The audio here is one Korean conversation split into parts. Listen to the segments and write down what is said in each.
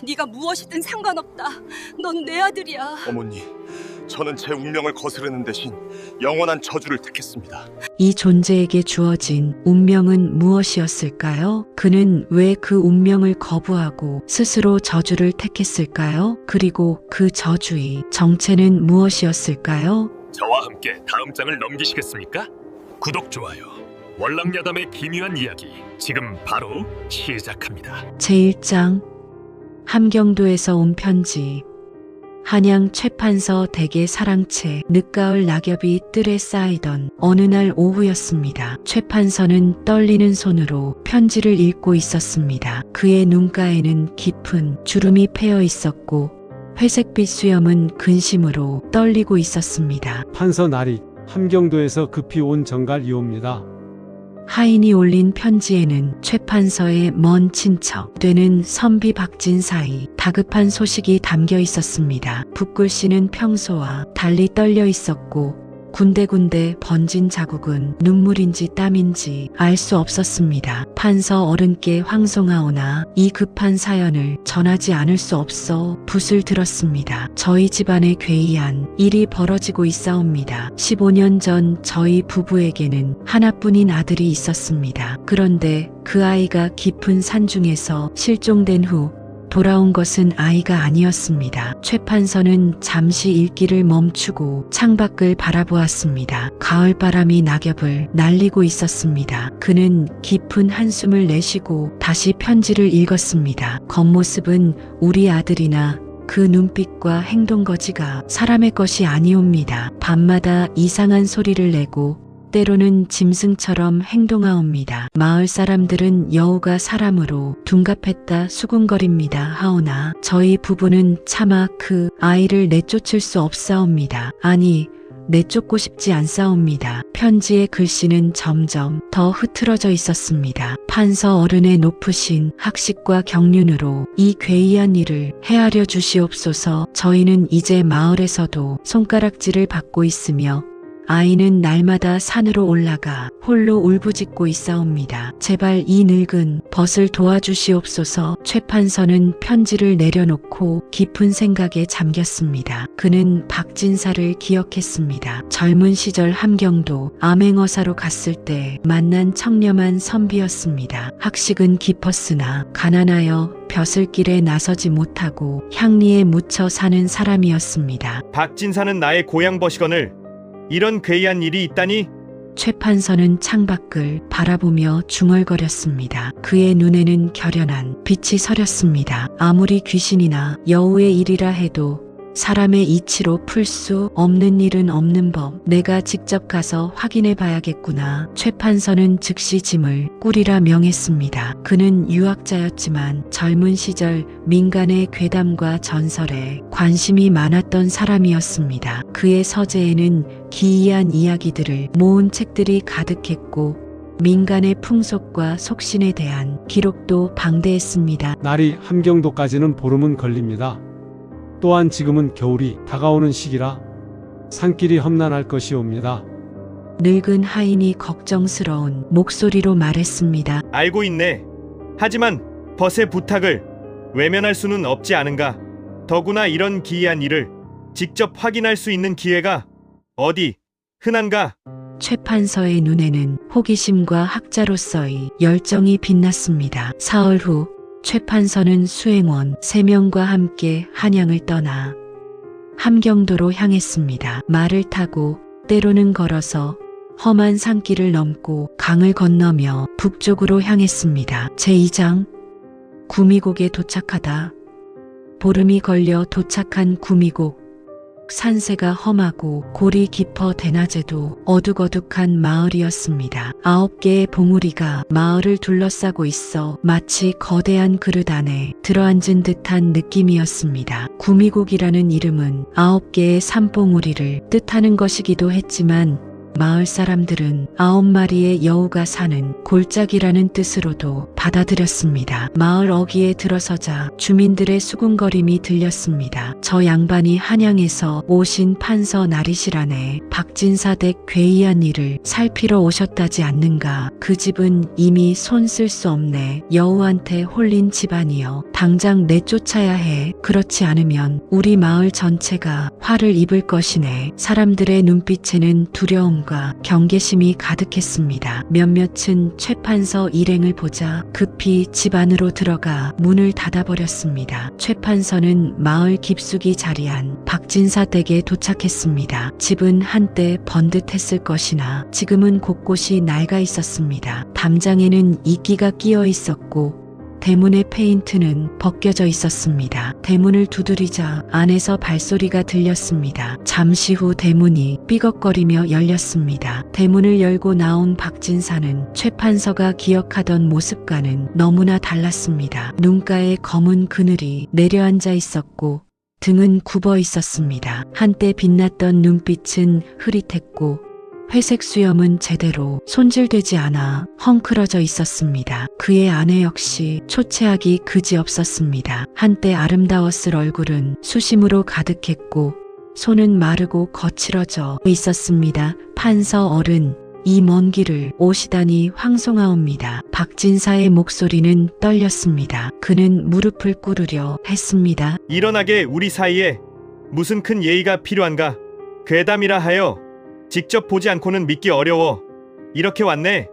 네가 무엇이든 상관없다. 넌 내 아들이야. 어머니, 저는 제 운명을 거스르는 대신 영원한 저주를 택했습니다. 이 존재에게 주어진 운명은 무엇이었을까요? 그는 왜 그 운명을 거부하고 스스로 저주를 택했을까요? 그리고 그 저주의 정체는 무엇이었을까요? 저와 함께 다음 장을 넘기시겠습니까? 구독, 좋아요. 월랑야담의 기묘한 이야기 지금 바로 시작합니다. 제1장 함경도에서 온 편지. 한양 최판서 댁의 사랑채 늦가을 낙엽이 뜰에 쌓이던 어느 날 오후였습니다. 최판서는 떨리는 손으로 편지를 읽고 있었습니다. 그의 눈가에는 깊은 주름이 패여 있었고 회색빛 수염은 근심으로 떨리고 있었습니다. 판서 나리, 함경도에서 급히 온 정갈이옵니다. 하인이 올린 편지에는 최판서의 먼 친척 되는 선비 박진사의 다급한 소식이 담겨 있었습니다. 붓글씨는 평소와 달리 떨려 있었고 군데군데 번진 자국은 눈물인지 땀인지 알 수 없었습니다. 판서 어른께 황송하오나 이 급한 사연을 전하지 않을 수 없어 붓을 들었습니다. 저희 집안에 괴이한 일이 벌어지고 있사옵니다. 15년 전 저희 부부에게는 하나뿐인 아들이 있었습니다. 그런데 그 아이가 깊은 산중에서 실종된 후 돌아온 것은 아이가 아니었습니다. 최판서는 잠시 읽기를 멈추고 창밖을 바라보았습니다. 가을바람이 낙엽을 날리고 있었습니다. 그는 깊은 한숨을 내쉬고 다시 편지를 읽었습니다. 겉모습은 우리 아들이나 그 눈빛과 행동거지가 사람의 것이 아니옵니다. 밤마다 이상한 소리를 내고 때로는 짐승처럼 행동하옵니다. 마을 사람들은 여우가 사람으로 둔갑했다 수군거립니다. 하오나 저희 부부는 차마 그 아이를 내쫓을 수 없사옵니다. 아니, 내쫓고 싶지 않사옵니다. 편지의 글씨는 점점 더 흐트러져 있었습니다. 판서 어른의 높으신 학식과 경륜으로 이 괴이한 일을 헤아려 주시옵소서. 저희는 이제 마을에서도 손가락질을 받고 있으며 아이는 날마다 산으로 올라가 홀로 울부짖고 있사옵니다. 제발 이 늙은 벗을 도와주시옵소서. 최판서는 편지를 내려놓고 깊은 생각에 잠겼습니다. 그는 박진사를 기억했습니다. 젊은 시절 함경도 암행어사로 갔을 때 만난 청렴한 선비였습니다. 학식은 깊었으나 가난하여 벼슬길에 나서지 못하고 향리에 묻혀 사는 사람이었습니다. 박진사는 나의 고향 버시건을 이런 괴이한 일이 있다니? 최판서는 창밖을 바라보며 중얼거렸습니다. 그의 눈에는 결연한 빛이 서렸습니다. 아무리 귀신이나 여우의 일이라 해도 사람의 이치로 풀 수 없는 일은 없는 법. 내가 직접 가서 확인해 봐야겠구나. 최판서는 즉시 짐을 꾸리라 명했습니다. 그는 유학자였지만 젊은 시절 민간의 괴담과 전설에 관심이 많았던 사람이었습니다. 그의 서재에는 기이한 이야기들을 모은 책들이 가득했고 민간의 풍속과 속신에 대한 기록도 방대했습니다. 날이 함경도까지는 보름은 걸립니다. 또한 지금은 겨울이 다가오는 시기라 산길이 험난할 것이옵니다. 늙은 하인이 걱정스러운 목소리로 말했습니다. 알고 있네. 하지만 벗의 부탁을 외면할 수는 없지 않은가. 더구나 이런 기이한 일을 직접 확인할 수 있는 기회가 어디 흔한가. 최판서의 눈에는 호기심과 학자로서의 열정이 빛났습니다. 사흘 후 최판서는 수행원 3명과 함께 한양을 떠나 함경도로 향했습니다. 말을 타고 때로는 걸어서 험한 산길을 넘고 강을 건너며 북쪽으로 향했습니다. 제2장 구미곡에 도착하다. 보름이 걸려 도착한 구미곡. 산세가 험하고 골이 깊어 대낮에도 어둑어둑한 마을이었습니다. 9개의 봉우리가 마을을 둘러싸고 있어 마치 거대한 그릇 안에 들어앉은 듯한 느낌이었습니다. 구미곡이라는 이름은 9개의 산봉우리를 뜻하는 것이기도 했지만 마을 사람들은 9마리의 여우가 사는 골짜기라는 뜻으로도 받아들였습니다. 마을 어귀에 들어서자 주민들의 수군거림이 들렸습니다. 저 양반이 한양에서 오신 판서 나리시라네. 박진사 댁 괴이한 일을 살피러 오셨다지 않는가. 그 집은 이미 손 쓸 수 없네. 여우한테 홀린 집안이여. 당장 내쫓아야 해. 그렇지 않으면 우리 마을 전체가 화를 입을 것이네. 사람들의 눈빛에는 두려움과 경계심이 가득했습니다. 몇몇은 최판서 일행을 보자 급히 집 안으로 들어가 문을 닫아버렸습니다. 최판서는 마을 깊숙이 자리한 박진사 댁에 도착했습니다. 집은 한때 번듯했을 것이나 지금은 곳곳이 낡아 있었습니다. 담장에는 이끼가 끼어 있었고 대문의 페인트는 벗겨져 있었습니다. 대문을 두드리자 안에서 발소리가 들렸습니다. 잠시 후 대문이 삐걱거리며 열렸습니다. 대문을 열고 나온 박진사는 최판서가 기억하던 모습과는 너무나 달랐습니다. 눈가에 검은 그늘이 내려앉아 있었고 등은 굽어 있었습니다. 한때 빛났던 눈빛은 흐릿했고 회색 수염은 제대로 손질되지 않아 헝클어져 있었습니다. 그의 아내 역시 초췌하기 그지없었습니다. 한때 아름다웠을 얼굴은 수심으로 가득했고 손은 마르고 거칠어져 있었습니다. 판서 어른, 이 먼 길을 오시다니 황송하옵니다. 박진사의 목소리는 떨렸습니다. 그는 무릎을 꿇으려 했습니다. 일어나게 우리 사이에 무슨 큰 예의가 필요한가? 괴담이라 하여 직접 보지 않고는 믿기 어려워. 이렇게 왔네.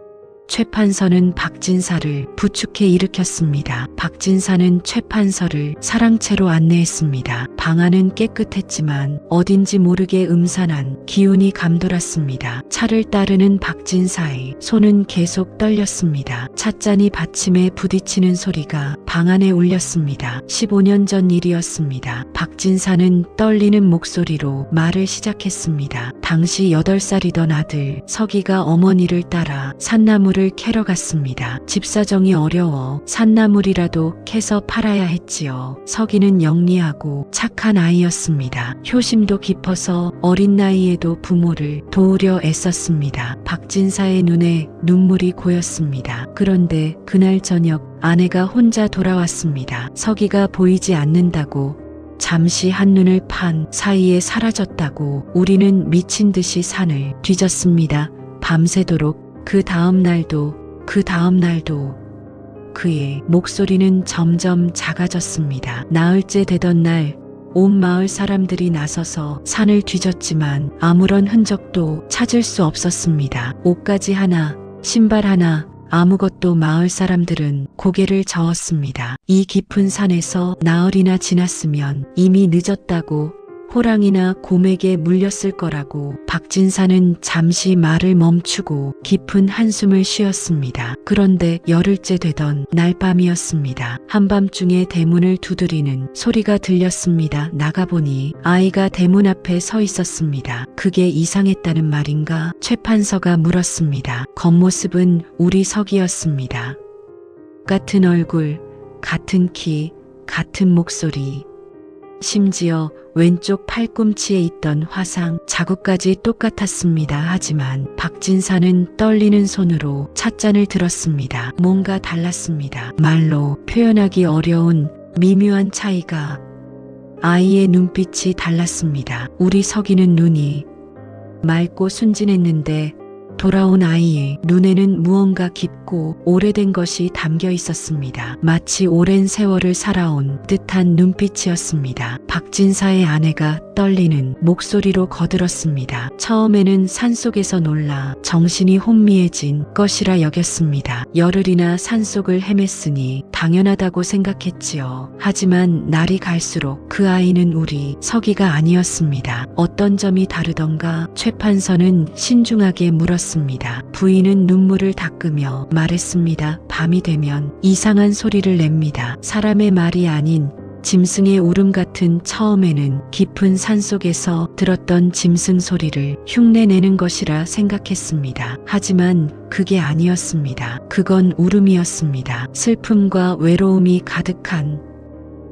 최판서는 박진사를 부축해 일으켰습니다. 박진사는 최판서를 사랑채로 안내했습니다. 방 안은 깨끗했지만 어딘지 모르게 음산한 기운이 감돌았습니다. 차를 따르는 박진사의 손은 계속 떨렸습니다. 찻잔이 받침에 부딪히는 소리가 방 안에 울렸습니다. 15년 전 일이었습니다. 박진사는 떨리는 목소리로 말을 시작했습니다. 당시 8살이던 아들 서기가 어머니를 따라 산나물을 캐러 갔습니다. 집사정이 어려워 산나물이라도 캐서 팔아야 했지요. 서기는 영리하고 착한 아이였습니다. 효심도 깊어서 어린 나이에도 부모를 도우려 애썼습니다. 박진사의 눈에 눈물이 고였습니다. 그런데 그날 저녁 아내가 혼자 돌아왔습니다. 서기가 보이지 않는다고, 잠시 한눈을 판 사이에 사라졌다고 우리는 미친 듯이 산을 뒤졌습니다. 밤새도록. 그 다음 날도 그의 목소리는 점점 작아졌습니다. 나흘째 되던 날 온 마을 사람들이 나서서 산을 뒤졌지만 아무런 흔적도 찾을 수 없었습니다. 옷가지 하나, 신발 하나, 아무것도. 마을 사람들은 고개를 저었습니다. 이 깊은 산에서 나흘이나 지났으면 이미 늦었다고, 호랑이나 곰에게 물렸을 거라고. 박진사는 잠시 말을 멈추고 깊은 한숨을 쉬었습니다. 그런데 열흘째 되던 날 밤이었습니다. 한밤중에 대문을 두드리는 소리가 들렸습니다. 나가보니 아이가 대문 앞에 서 있었습니다. 그게 이상했다는 말인가? 최판서가 물었습니다. 겉모습은 우리 서기였습니다. 같은 얼굴, 같은 키, 같은 목소리. 심지어 왼쪽 팔꿈치에 있던 화상 자국까지 똑같았습니다. 하지만 박진사는 떨리는 손으로 찻잔을 들었습니다. 뭔가 달랐습니다. 말로 표현하기 어려운 미묘한 차이가. 아이의 눈빛이 달랐습니다. 우리 서기는 눈이 맑고 순진했는데 돌아온 아이의 눈에는 무언가 깊고 오래된 것이 담겨 있었습니다. 마치 오랜 세월을 살아온 듯한 눈빛이었습니다. 박진사의 아내가 떨리는 목소리로 거들었습니다. 처음에는 산속에서 놀라 정신이 혼미해진 것이라 여겼습니다. 열흘이나 산속을 헤맸으니 당연하다고 생각했지요. 하지만 날이 갈수록 그 아이는 우리 서기가 아니었습니다. 어떤 점이 다르던가? 최판서는 신중하게 물었습니다. 부인은 눈물을 닦으며 말했습니다. 밤이 되면 이상한 소리를 냅니다. 사람의 말이 아닌 짐승의 울음 같은. 처음에는 깊은 산속에서 들었던 짐승 소리를 흉내내는 것이라 생각했습니다. 하지만 그게 아니었습니다. 그건 울음이었습니다. 슬픔과 외로움이 가득한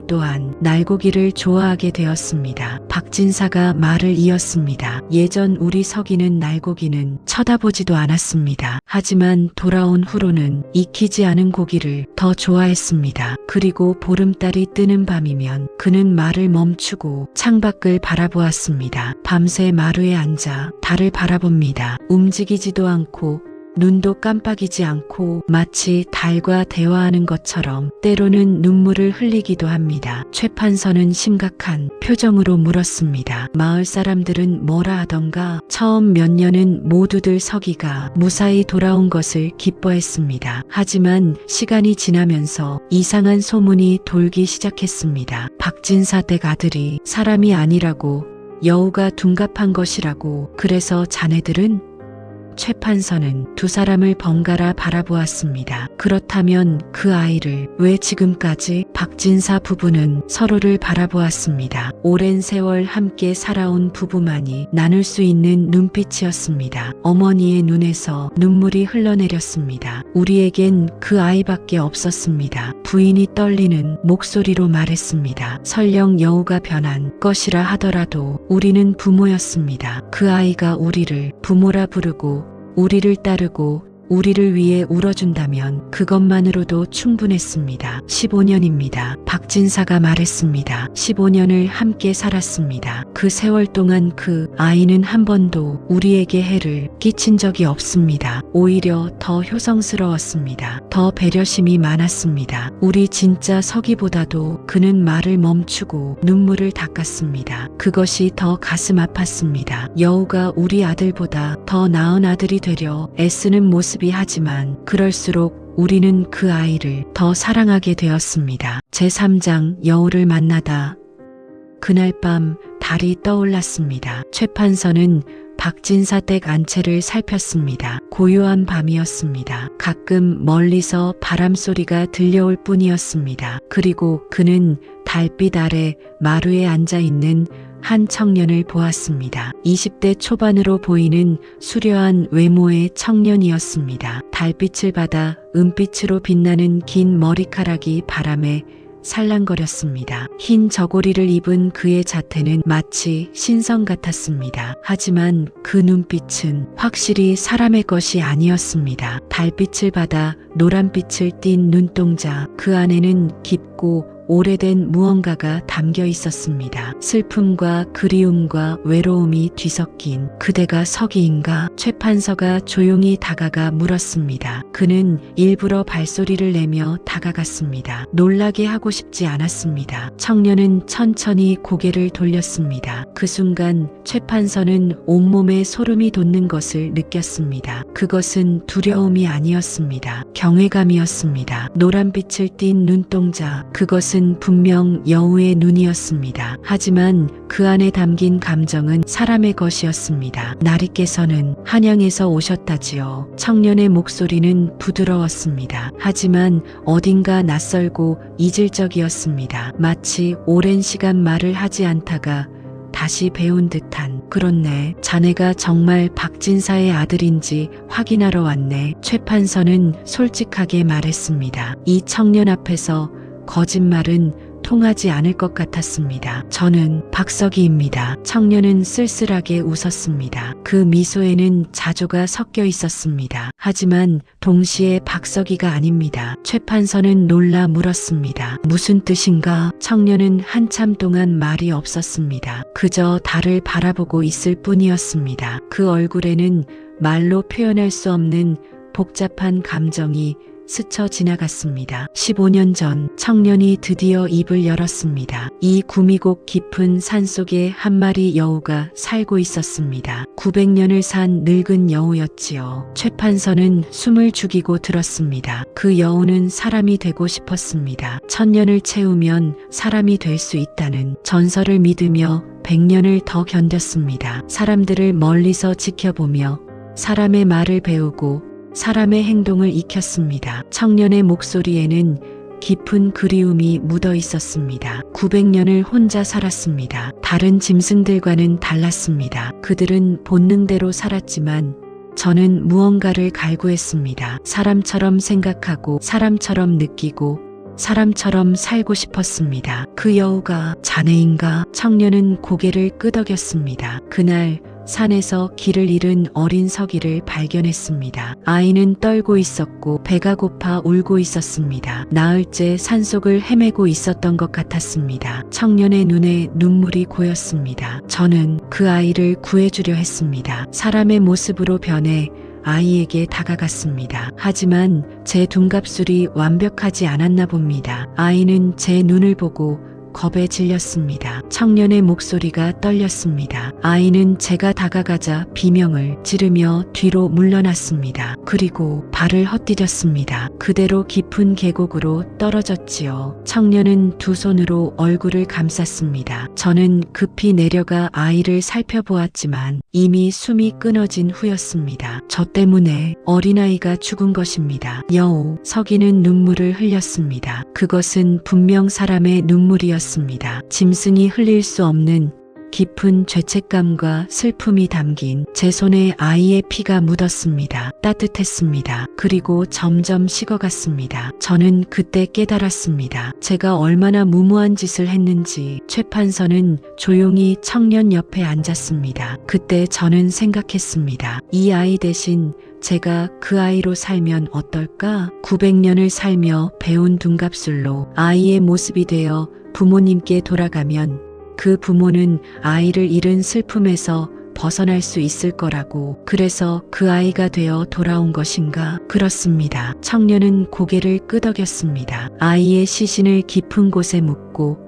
또한 날고기를 좋아하게 되었습니다. 박진사가 말을 이었습니다. 예전 우리 서기는 날고기는 쳐다보지도 않았습니다. 하지만 돌아온 후로는 익히지 않은 고기를 더 좋아했습니다. 그리고 보름달이 뜨는 밤이면 그는 말을 멈추고 창밖을 바라보았습니다. 밤새 마루에 앉아 달을 바라봅니다. 움직이지도 않고 눈도 깜빡이지 않고 마치 달과 대화하는 것처럼 때로는 눈물을 흘리기도 합니다. 최판서는 심각한 표정으로 물었습니다. 마을 사람들은 뭐라 하던가? 처음 몇 년은 모두들 서기가 무사히 돌아온 것을 기뻐했습니다. 하지만 시간이 지나면서 이상한 소문이 돌기 시작했습니다. 박진사 댁 아들이 사람이 아니라고, 여우가 둔갑한 것이라고. 그래서 자네들은? 최판서는 두 사람을 번갈아 바라보았습니다. 그렇다면 그 아이를 왜 지금까지? 박진사 부부는 서로를 바라보았습니다. 오랜 세월 함께 살아온 부부만이 나눌 수 있는 눈빛이었습니다. 어머니의 눈에서 눈물이 흘러내렸습니다. 우리에겐 그 아이밖에 없었습니다. 부인이 떨리는 목소리로 말했습니다. 설령 여우가 변한 것이라 하더라도 우리는 부모였습니다. 그 아이가 우리를 부모라 부르고 우리를 따르고 우리를 위해 울어준다면 그것만으로도 충분했습니다. 15년입니다. 박진사가 말했습니다. 15년을 함께 살았습니다. 그 세월 동안 그 아이는 한 번도 우리에게 해를 끼친 적이 없습니다. 오히려 더 효성스러웠습니다. 더 배려심이 많았습니다. 우리 진짜 서기보다도 그는 말을 멈추고 눈물을 닦았습니다. 그것이 더 가슴 아팠습니다. 여우가 우리 아들보다 더 나은 아들이 되려 애쓰는 모습이 하지만 그럴수록 우리는 그 아이를 더 사랑하게 되었습니다. 제3장 여우를 만나다. 그날 밤 달이 떠올랐습니다. 최판서는 박진사 댁 안채를 살폈습니다. 고요한 밤이었습니다. 가끔 멀리서 바람소리가 들려올 뿐이었습니다. 그리고 그는 달빛 아래 마루에 앉아 있는 한 청년을 보았습니다. 20대 초반으로 보이는 수려한 외모의 청년이었습니다. 달빛을 받아 은빛으로 빛나는 긴 머리카락이 바람에 살랑거렸습니다. 흰 저고리를 입은 그의 자태는 마치 신성 같았습니다. 하지만 그 눈빛은 확실히 사람의 것이 아니었습니다. 달빛을 받아 노란빛을 띤 눈동자, 그 안에는 깊고 오래된 무언가가 담겨 있었습니다. 슬픔과 그리움과 외로움이 뒤섞인. 그대가 서기인가? 최판서가 조용히 다가가 물었습니다. 그는 일부러 발소리를 내며 다가갔습니다. 놀라게 하고 싶지 않았습니다. 청년은 천천히 고개를 돌렸습니다. 그 순간 최판서는 온몸에 소름이 돋는 것을 느꼈습니다. 그것은 두려움이 아니었습니다. 경외감이었습니다. 노란빛을 띤 눈동자, 그것은 분명 여우의 눈이었습니다. 하지만 그 안에 담긴 감정은 사람의 것이었습니다. 나리께서는 한양에서 오셨다지요. 청년의 목소리는 부드러웠습니다. 하지만 어딘가 낯설고 이질적이었습니다. 마치 오랜 시간 말을 하지 않다가 다시 배운 듯한. 그렇네. 자네가 정말 박진사의 아들인지 확인하러 왔네. 최판서는 솔직하게 말했습니다. 이 청년 앞에서 거짓말은 통하지 않을 것 같았습니다. 저는 박석희입니다. 청년은 쓸쓸하게 웃었습니다. 그 미소에는 자조가 섞여 있었습니다. 하지만 동시에 박석희가 아닙니다. 최판서는 놀라 물었습니다. 무슨 뜻인가? 청년은 한참 동안 말이 없었습니다. 그저 달을 바라보고 있을 뿐이었습니다. 그 얼굴에는 말로 표현할 수 없는 복잡한 감정이 스쳐 지나갔습니다. 15년 전 청년이 드디어 입을 열었습니다. 이 구미곡 깊은 산속에 한 마리 여우가 살고 있었습니다. 900년을 산 늙은 여우였지요. 최판서는 숨을 죽이고 들었습니다. 그 여우는 사람이 되고 싶었습니다. 1000년을 채우면 사람이 될 수 있다는 전설을 믿으며 100년을 더 견뎠습니다. 사람들을 멀리서 지켜보며 사람의 말을 배우고 사람의 행동을 익혔습니다. 청년의 목소리에는 깊은 그리움이 묻어 있었습니다. 900년을 혼자 살았습니다. 다른 짐승들과는 달랐습니다. 그들은 본능대로 살았지만 저는 무언가를 갈구했습니다. 사람처럼 생각하고 사람처럼 느끼고 사람처럼 살고 싶었습니다. 그 여우가 자네인가? 청년은 고개를 끄덕였습니다. 그날 산에서 길을 잃은 어린 서기를 발견했습니다. 아이는 떨고 있었고 배가 고파 울고 있었습니다. 나흘째 산속을 헤매고 있었던 것 같았습니다. 청년의 눈에 눈물이 고였습니다. 저는 그 아이를 구해주려 했습니다. 사람의 모습으로 변해 아이에게 다가갔습니다. 하지만 제 둔갑술이 완벽하지 않았나 봅니다. 아이는 제 눈을 보고 겁에 질렸습니다. 청년의 목소리가 떨렸습니다. 아이는 제가 다가가자 비명을 지르며 뒤로 물러났습니다. 그리고 발을 헛디뎠습니다. 그대로 깊은 계곡으로 떨어졌지요. 청년은 두 손으로 얼굴을 감쌌습니다. 저는 급히 내려가 아이를 살펴보았지만 이미 숨이 끊어진 후였습니다. 저 때문에 어린아이가 죽은 것입니다. 여우, 서기는 눈물을 흘렸습니다. 그것은 분명 사람의 눈물이었습니다. 짐승이 흘릴 수 없는 깊은 죄책감과 슬픔이 담긴 제 손에 아이의 피가 묻었습니다. 따뜻했습니다. 그리고 점점 식어갔습니다. 저는 그때 깨달았습니다. 제가 얼마나 무모한 짓을 했는지. 최 판서는 조용히 청년 옆에 앉았습니다. 그때 저는 생각했습니다. 이 아이 대신 제가 그 아이로 살면 어떨까? 900년을 살며 배운 둔갑술로 아이의 모습이 되어 부모님께 돌아가면 그 부모는 아이를 잃은 슬픔에서 벗어날 수 있을 거라고. 그래서 그 아이가 되어 돌아온 것인가? 그렇습니다. 청년은 고개를 끄덕였습니다. 아이의 시신을 깊은 곳에 묻고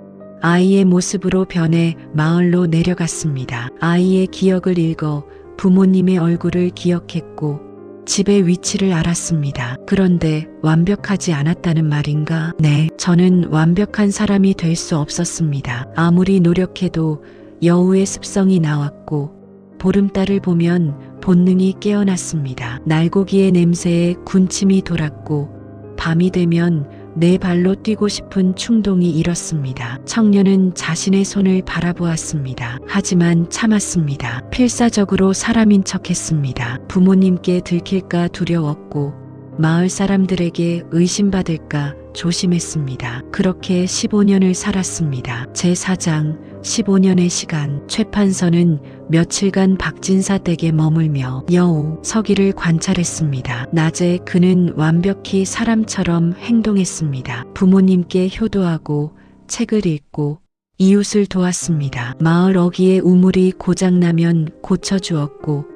아이의 모습으로 변해 마을로 내려갔습니다. 아이의 기억을 읽어 부모님의 얼굴을 기억했고 집의 위치를 알았습니다. 그런데 완벽하지 않았다는 말인가? 네, 저는 완벽한 사람이 될 수 없었습니다. 아무리 노력해도 여우의 습성이 나왔고 보름달을 보면 본능이 깨어났습니다. 날고기의 냄새에 군침이 돌았고 밤이 되면 내 발로 뛰고 싶은 충동이 일었습니다. 청년은 자신의 손을 바라보았습니다. 하지만 참았습니다. 필사적으로 사람인 척했습니다. 부모님께 들킬까 두려웠고 마을 사람들에게 의심받을까 조심했습니다. 그렇게 15년을 살았습니다. 제4장 15년의 시간. 최 판서는 며칠간 박진사 댁에 머물며 여우, 서기를 관찰했습니다. 낮에 그는 완벽히 사람처럼 행동했습니다. 부모님께 효도하고 책을 읽고 이웃을 도왔습니다. 마을 어귀의 우물이 고장나면 고쳐주었고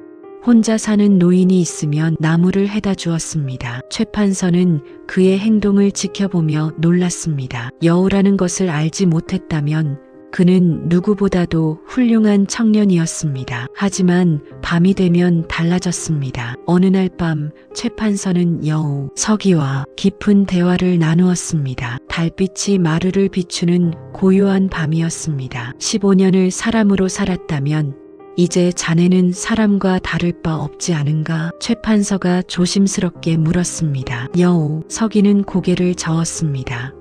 혼자 사는 노인이 있으면 나무를 해다 주었습니다. 최 판서는 그의 행동을 지켜보며 놀랐습니다. 여우라는 것을 알지 못했다면 그는 누구보다도 훌륭한 청년이었습니다. 하지만 밤이 되면 달라졌습니다. 어느 날 밤 최 판서는 여우, 서기와 깊은 대화를 나누었습니다. 달빛이 마루를 비추는 고요한 밤이었습니다. 15년을 사람으로 살았다면 이제 자네는 사람과 다를 바 없지 않은가? 최 판서가 조심스럽게 물었습니다. 여우, 서기는 고개를 저었습니다.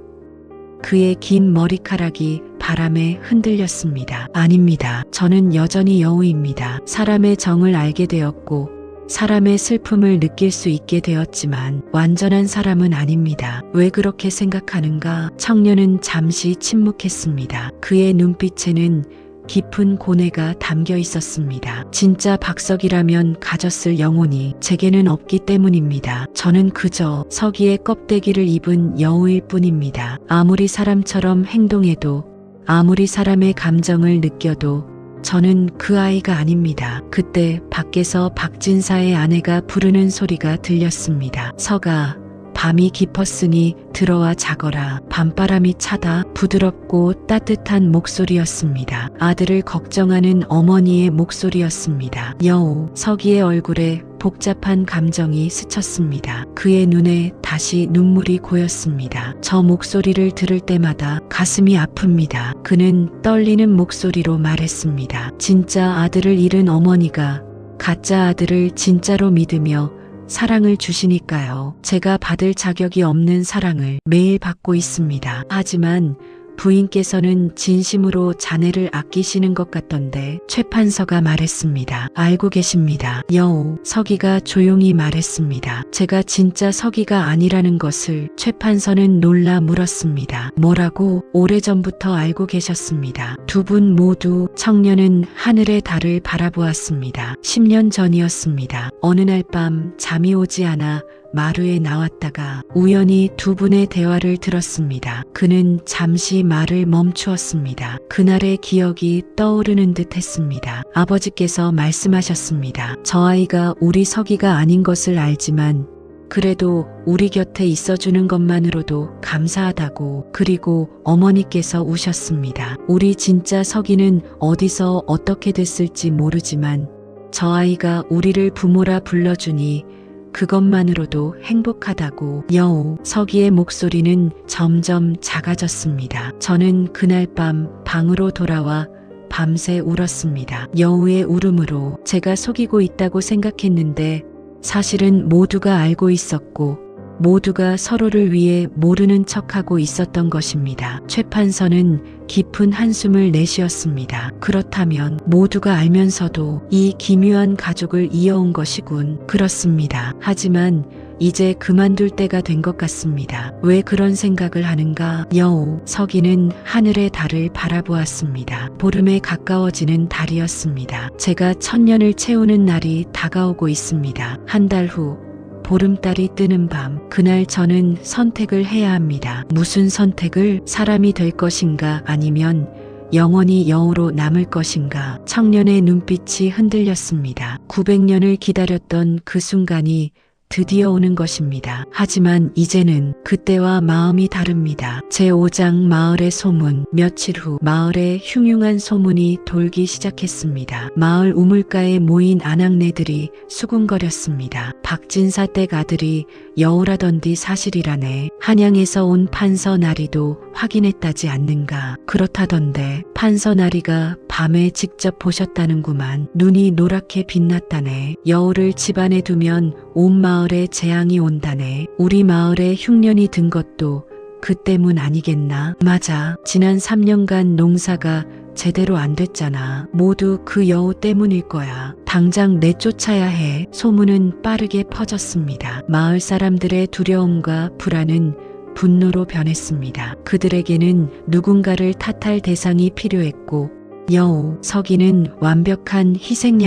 그의 긴 머리카락이 바람에 흔들렸습니다. 아닙니다. 저는 여전히 여우입니다. 사람의 정을 알게 되었고 사람의 슬픔을 느낄 수 있게 되었지만 완전한 사람은 아닙니다. 왜 그렇게 생각하는가? 청년은 잠시 침묵했습니다. 그의 눈빛에는 깊은 고뇌가 담겨 있었습니다. 진짜 박석이라면 가졌을 영혼이 제게는 없기 때문입니다. 저는 그저 서기의 껍데기를 입은 여우일 뿐입니다. 아무리 사람처럼 행동해도 아무리 사람의 감정을 느껴도 저는 그 아이가 아닙니다. 그때 밖에서 박진사의 아내가 부르는 소리가 들렸습니다. 서가, 밤이 깊었으니 들어와 자거라. 밤바람이 차다. 부드럽고 따뜻한 목소리였습니다. 아들을 걱정하는 어머니의 목소리였습니다. 여우, 서기의 얼굴에 복잡한 감정이 스쳤습니다. 그의 눈에 다시 눈물이 고였습니다. 저 목소리를 들을 때마다 가슴이 아픕니다. 그는 떨리는 목소리로 말했습니다. 진짜 아들을 잃은 어머니가 가짜 아들을 진짜로 믿으며 사랑을 주시니까요. 제가 받을 자격이 없는 사랑을 매일 받고 있습니다. 하지만 부인께서는 진심으로 자네를 아끼시는 것 같던데 최 판서가 말했습니다. 알고 계십니다. 여우, 서기가 조용히 말했습니다. 제가 진짜 서기가 아니라는 것을 최 판서는 놀라 물었습니다. 뭐라고? 오래전부터 알고 계셨습니다. 두 분 모두 청년은 하늘의 달을 바라보았습니다. 10년 전이었습니다. 어느 날 밤 잠이 오지 않아 마루에 나왔다가 우연히 두 분의 대화를 들었습니다. 그는 잠시 말을 멈추었습니다. 그날의 기억이 떠오르는 듯 했습니다. 아버지께서 말씀하셨습니다. 저 아이가 우리 서기가 아닌 것을 알지만 그래도 우리 곁에 있어주는 것만으로도 감사하다고. 그리고 어머니께서 우셨습니다. 우리 진짜 서기는 어디서 어떻게 됐을지 모르지만 저 아이가 우리를 부모라 불러주니 그것만으로도 행복하다고. 여우, 서기의 목소리는 점점 작아졌습니다. 저는 그날 밤 방으로 돌아와 밤새 울었습니다. 여우의 울음으로 제가 속이고 있다고 생각했는데 사실은 모두가 알고 있었고 모두가 서로를 위해 모르는 척하고 있었던 것입니다. 최 판서는 깊은 한숨을 내쉬었습니다. 그렇다면 모두가 알면서도 이 기묘한 가족을 이어온 것이군. 그렇습니다. 하지만 이제 그만둘 때가 된 것 같습니다. 왜 그런 생각을 하는가? 여우, 서기는 하늘의 달을 바라보았습니다. 보름에 가까워지는 달이었습니다. 제가 1000년을 채우는 날이 다가오고 있습니다. 한 달 후 보름달이 뜨는 밤, 그날 저는 선택을 해야 합니다. 무슨 선택을? 사람이 될 것인가 아니면 영원히 여우로 남을 것인가? 청년의 눈빛이 흔들렸습니다. 900년을 기다렸던 그 순간이 드디어 오는 것입니다. 하지만 이제는 그때와 마음이 다릅니다. 제5장 마을의 소문. 며칠 후 마을에 흉흉한 소문이 돌기 시작했습니다. 마을 우물가에 모인 아낙네들이 수군거렸습니다. 박진사 댁 아들이 여우라던디 사실이라네. 한양에서 온 판서 나리도 확인했다지 않는가. 그렇다던데 판서 나리가 밤에 직접 보셨다는구만. 눈이 노랗게 빛났다네. 여우를 집안에 두면 온 마을에 재앙이 온다네. 우리 마을에 흉년이 든 것도 그 때문 아니겠나? 맞아. 지난 3년간 농사가 제대로 안 됐잖아. 모두 그 여우 때문일 거야. 당장 내쫓아야 해. 소문은 빠르게 퍼졌습니다. 마을 사람들의 두려움과 불안은 분노로 변했습니다. 그들에게는 누군가를 탓할 대상이 필요했고 여우, 서기는 완벽한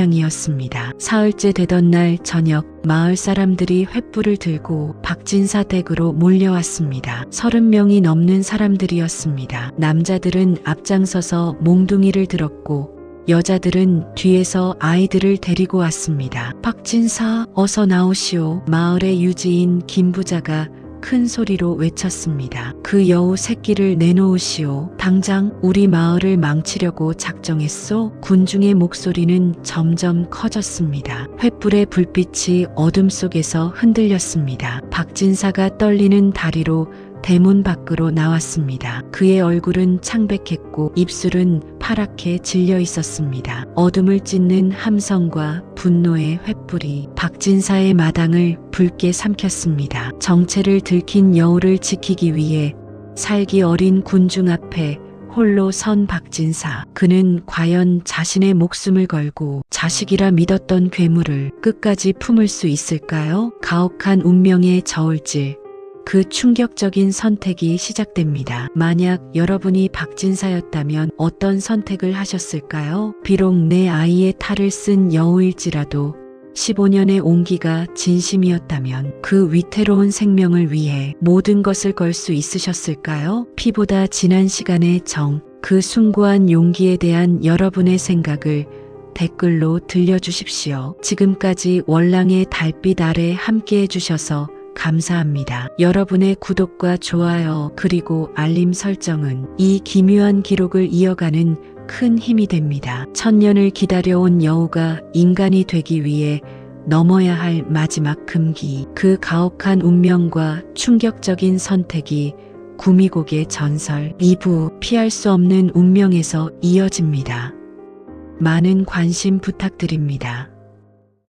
희생양이었습니다. 사흘째 되던 날 저녁 마을 사람들이 횃불을 들고 박진사 댁으로 몰려왔습니다. 30명이 넘는 사람들이었습니다. 남자들은 앞장서서 몽둥이를 들었고 여자들은 뒤에서 아이들을 데리고 왔습니다. 박진사, 어서 나오시오. 마을의 유지인 김부자가 큰 소리로 외쳤습니다. 그 여우 새끼를 내놓으시오. 당장 우리 마을을 망치려고 작정했소? 군중의 목소리는 점점 커졌습니다. 횃불의 불빛이 어둠 속에서 흔들렸습니다. 박진사가 떨리는 다리로 대문 밖으로 나왔습니다. 그의 얼굴은 창백했고 입술은 파랗게 질려 있었습니다. 어둠을 찢는 함성과 분노의 횃불이 박진사의 마당을 붉게 삼켰습니다. 정체를 들킨 여우를 지키기 위해 살기 어린 군중 앞에 홀로 선 박진사. 그는 과연 자신의 목숨을 걸고 자식이라 믿었던 괴물을 끝까지 품을 수 있을까요? 가혹한 운명의 저울질. 그 충격적인 선택이 시작됩니다. 만약 여러분이 박진사였다면 어떤 선택을 하셨을까요? 비록 내 아이의 탈을 쓴 여우일지라도 15년의 온기가 진심이었다면 그 위태로운 생명을 위해 모든 것을 걸 수 있으셨을까요? 피보다 진한 시간의 정, 그 숭고한 용기에 대한 여러분의 생각을 댓글로 들려주십시오. 지금까지 월랑의 달빛 아래 함께해 주셔서 감사합니다. 여러분의 구독과 좋아요 그리고 알림 설정은 이 기묘한 기록을 이어가는 큰 힘이 됩니다. 1000년을 기다려온 여우가 인간이 되기 위해 넘어야 할 마지막 금기. 그 가혹한 운명과 충격적인 선택이 구미곡의 전설 2부 피할 수 없는 운명에서 이어집니다. 많은 관심 부탁드립니다.